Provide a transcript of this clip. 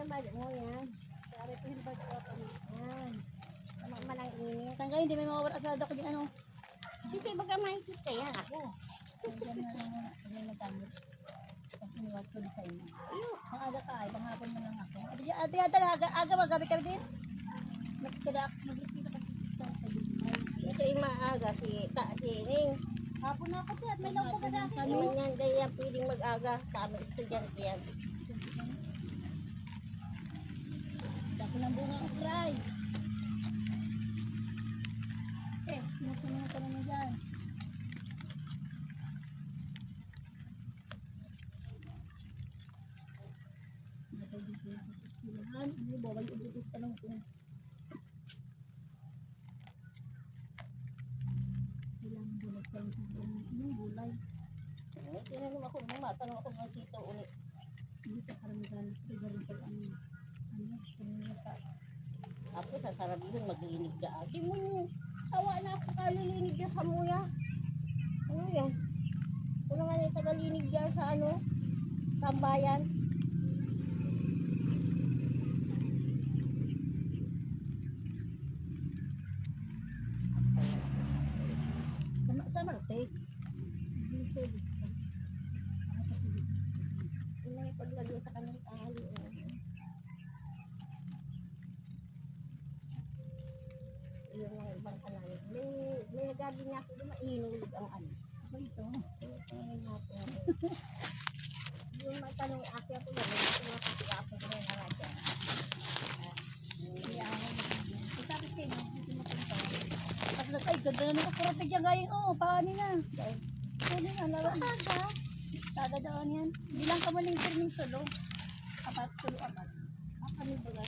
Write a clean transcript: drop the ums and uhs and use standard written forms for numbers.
bali mo yan. Kaya ito yung bago ako. Yan. Tama malang init. Saan kayo, hindi may mawawala asada ko din ano. Kasi baka makikita yan ako. Diyan na lang muna. Diyan na gamit. Tapos iniwag ko din sa inyo. Ang aga ka ay, panghapon mo lang ako. Ate yata, aga magabi ka din. Mag-isip ka kasi. Kasi yung maaga si Ning. Hapon na ako at may lang pa sa akin. Naman yan, kaya pwedeng mag-aga. Tama, estudyante yan. Dako ng bunga ang fry. Sinusunod ka naman dyan. Ano ba? May ubutos ka lang kung kailangan bulag ka lang sa gulay. Tinanong ako, matanong ako ng sito ulit. Hindi ka karamihan. Pero rin pag ano, sa Ako sasarabihin, maglinig ka. Di mo nyo, tawa na ako kalilinig ka sa muya. Ano yan? Ano nga na tagalinig ka sa ano? Tambayan. sa Marte. Hindi service ka. Ano yung paglagay sa kanyang tangali. Yung mga ibang kanal. May nagabi niya ako doon, mainulog ang ano. Ako ito. Yung matanong aki ako yan, yung makakita ako doon ang radya. Hindi ako. Sabi kayo, hindi mo punta. Tapos ay, ganda naman ako kurate dyan gayong, paano na. Paano na, lawan. Saga doon yan. Bilang kamaling turning solo. Apat, solo apat. Kami ba